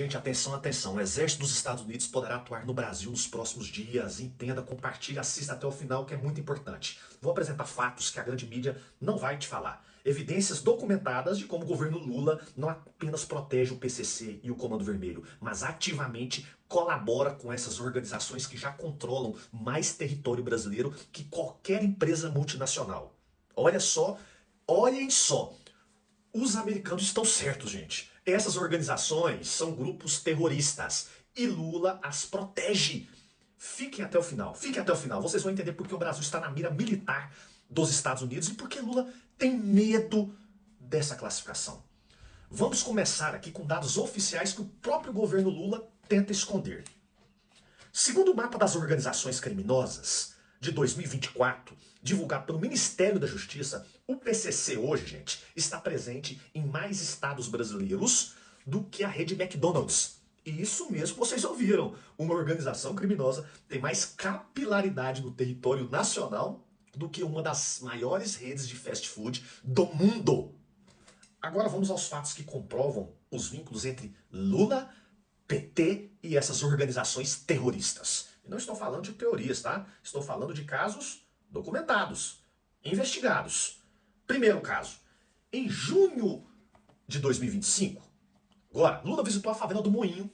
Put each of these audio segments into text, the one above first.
Gente, atenção, atenção. O exército dos Estados Unidos poderá atuar no Brasil nos próximos dias. Entenda, compartilhe, assista até o final, que é muito importante. Vou apresentar fatos que a grande mídia não vai te falar. Evidências documentadas de como o governo Lula não apenas protege o PCC e o Comando Vermelho, mas ativamente colabora com essas organizações que já controlam mais território brasileiro que qualquer empresa multinacional. Olha só, olhem só. Os americanos estão certos, gente. Essas organizações são grupos terroristas e Lula as protege. Fiquem até o final, fiquem até o final. Vocês vão entender porque o Brasil está na mira militar dos Estados Unidos e porque Lula tem medo dessa classificação. Vamos começar aqui com dados oficiais que o próprio governo Lula tenta esconder. Segundo o mapa das organizações criminosas de 2024, divulgado pelo Ministério da Justiça, o PCC hoje, gente, está presente em mais estados brasileiros do que a rede McDonald's. E isso mesmo que vocês ouviram. Uma organização criminosa tem mais capilaridade no território nacional do que uma das maiores redes de fast food do mundo. Agora vamos aos fatos que comprovam os vínculos entre Lula, PT e essas organizações terroristas. E não estou falando de teorias, tá? Estou falando de casos documentados, investigados. Primeiro caso. Em junho de 2025, agora, Lula visitou a favela do Moinho,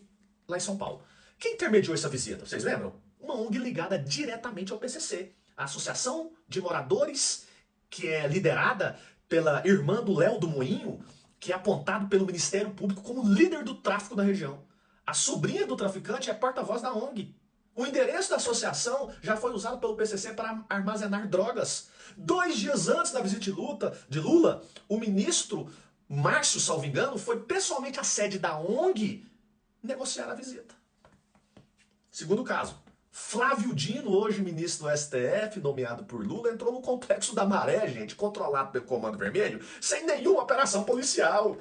lá em São Paulo. Quem intermediou essa visita? Vocês lembram? Uma ONG ligada diretamente ao PCC. A Associação de Moradores, que é liderada pela irmã do Léo do Moinho, que é apontado pelo Ministério Público como líder do tráfico na região. A sobrinha do traficante é porta-voz da ONG. O endereço da associação já foi usado pelo PCC para armazenar drogas. 2 dias antes da visita de Lula, o ministro Márcio, salvo engano, foi pessoalmente à sede da ONG negociar a visita. Segundo caso, Flávio Dino, hoje ministro do STF, nomeado por Lula, entrou no Complexo da Maré, gente, controlado pelo Comando Vermelho, sem nenhuma operação policial.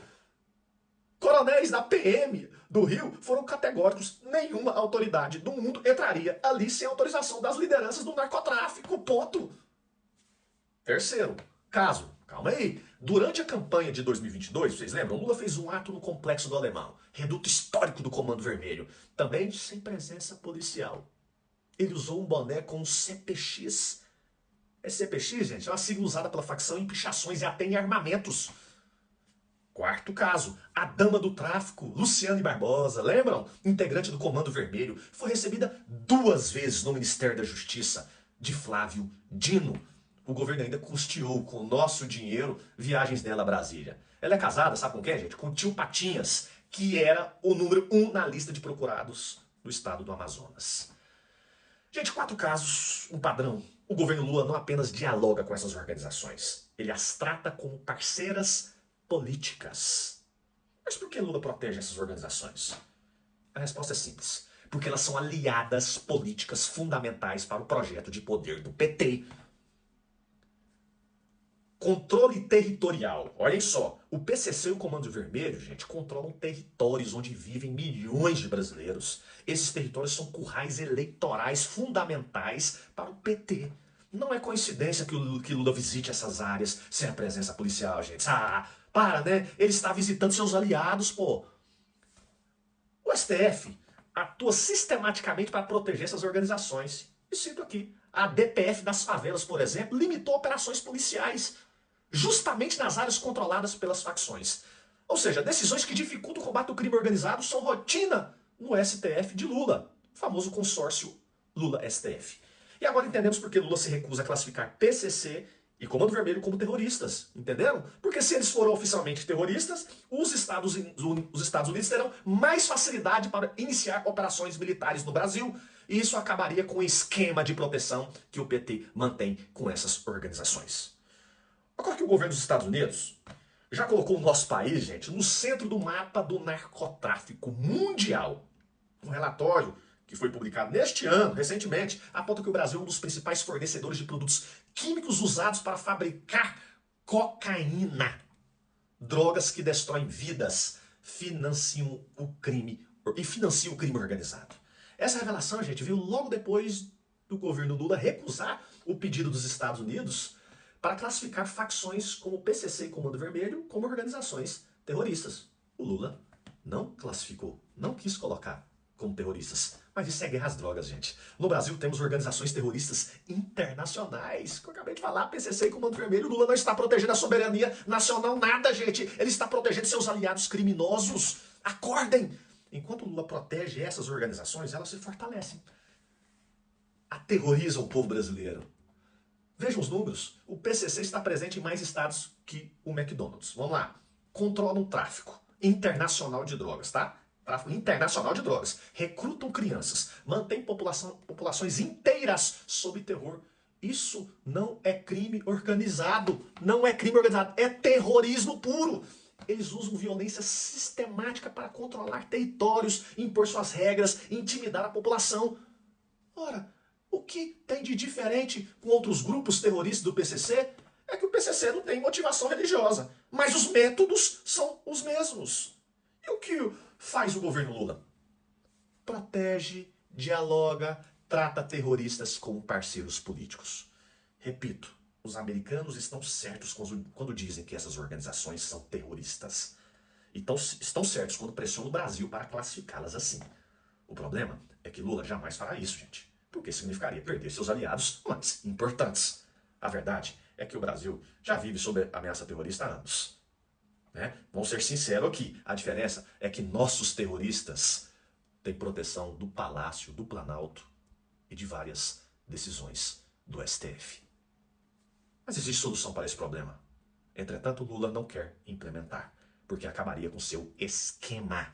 Coronéis da PM do Rio foram categóricos. Nenhuma autoridade do mundo entraria ali sem autorização das lideranças do narcotráfico. Ponto. Terceiro caso. Calma aí. Durante a campanha de 2022, vocês lembram? Lula fez um ato no Complexo do Alemão, reduto histórico do Comando Vermelho, também sem presença policial. Ele usou um boné com CPX. É CPX, gente? É uma sigla usada pela facção em pichações e até em armamentos. Quarto caso, a dama do tráfico, Luciane Barbosa, lembram? Integrante do Comando Vermelho, foi recebida 2 vezes no Ministério da Justiça de Flávio Dino. O governo ainda custeou com o nosso dinheiro viagens dela a Brasília. Ela é casada, sabe com quem, gente? Com o tio Patinhas, que era o número 1 na lista de procurados do estado do Amazonas. Gente, 4 casos, um padrão. O governo Lula não apenas dialoga com essas organizações, ele as trata como parceiras políticas. Mas por que Lula protege essas organizações? A resposta é simples. Porque elas são aliadas políticas fundamentais para o projeto de poder do PT. Controle territorial. Olhem só, o PCC e o Comando Vermelho, gente, controlam territórios onde vivem milhões de brasileiros. Esses territórios são currais eleitorais fundamentais para o PT. Não é coincidência que Lula visite essas áreas sem a presença policial, gente. Ah, para, né? Ele está visitando seus aliados, pô. O STF atua sistematicamente para proteger essas organizações. E cito aqui, a DPF das favelas, por exemplo, limitou operações policiais justamente nas áreas controladas pelas facções. Ou seja, decisões que dificultam o combate ao crime organizado são rotina no STF de Lula, o famoso consórcio Lula-STF. E agora entendemos por que Lula se recusa a classificar PCC e Comando Vermelho como terroristas, entenderam? Porque se eles foram oficialmente terroristas, os Estados Unidos terão mais facilidade para iniciar operações militares no Brasil, e isso acabaria com o esquema de proteção que o PT mantém com essas organizações. Agora que o governo dos Estados Unidos já colocou o nosso país, gente, no centro do mapa do narcotráfico mundial. Um relatório que foi publicado neste ano, recentemente, aponta que o Brasil é um dos principais fornecedores de produtos químicos usados para fabricar cocaína. Drogas que destroem vidas, financiam o crime organizado. Essa revelação, gente, veio logo depois do governo Lula recusar o pedido dos Estados Unidos para classificar facções como o PCC e Comando Vermelho como organizações terroristas. O Lula não classificou. não quis colocar como terroristas. Mas isso é guerra às drogas, gente. No Brasil temos organizações terroristas internacionais. Que eu acabei de falar, PCC e Comando Vermelho. Lula não está protegendo a soberania nacional, nada, gente. Ele está protegendo seus aliados criminosos. Acordem! Enquanto Lula protege essas organizações, elas se fortalecem. Aterrorizam o povo brasileiro. Vejam os números. O PCC está presente em mais estados que o McDonald's. Vamos lá. Controlam o tráfico internacional de drogas, tá? Tráfico internacional de drogas. Recrutam crianças. Mantêm populações inteiras sob terror. Isso não é crime organizado. Não é crime organizado. É terrorismo puro. Eles usam violência sistemática para controlar territórios, impor suas regras, intimidar a população. Ora, o que tem de diferente com outros grupos terroristas do PCC é que o PCC não tem motivação religiosa, mas os métodos são os mesmos. E o que faz o governo Lula? Protege, dialoga, trata terroristas como parceiros políticos. Repito, os americanos estão certos quando dizem que essas organizações são terroristas. Então, estão certos quando pressionam o Brasil para classificá-las assim. O problema é que Lula jamais fará isso, gente, porque significaria perder seus aliados mais importantes. A verdade é que o Brasil já vive sob ameaça terrorista há anos. Né? Vamos ser sinceros aqui, a diferença é que nossos terroristas têm proteção do Palácio, do Planalto e de várias decisões do STF. Mas existe solução para esse problema. Entretanto, Lula não quer implementar, porque acabaria com seu esquema.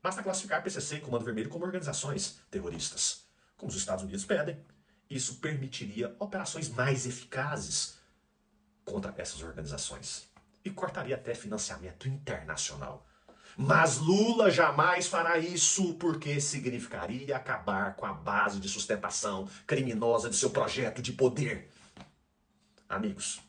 Basta classificar PCC e Comando Vermelho como organizações terroristas, como os Estados Unidos pedem. Isso permitiria operações mais eficazes contra essas organizações e cortaria até financiamento internacional. Mas Lula jamais fará isso, porque significaria acabar com a base de sustentação criminosa de seu projeto de poder. Amigos,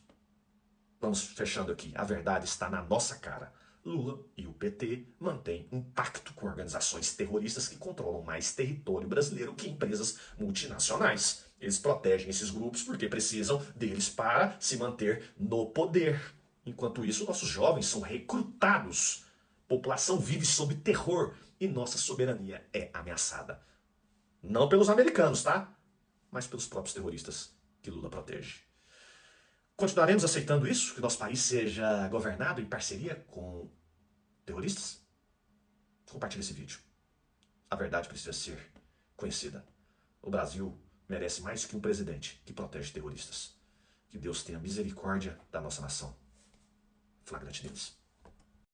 vamos fechando aqui. A verdade está na nossa cara. Lula e o PT mantêm um pacto com organizações terroristas que controlam mais território brasileiro que empresas multinacionais. Eles protegem esses grupos porque precisam deles para se manter no poder. Enquanto isso, nossos jovens são recrutados. População vive sob terror e nossa soberania é ameaçada. Não pelos americanos, tá? Mas pelos próprios terroristas que Lula protege. Continuaremos aceitando isso? Que nosso país seja governado em parceria com terroristas? Compartilhe esse vídeo. A verdade precisa ser conhecida. O Brasil merece mais que um presidente que protege terroristas. Que Deus tenha misericórdia da nossa nação. Flagrante News.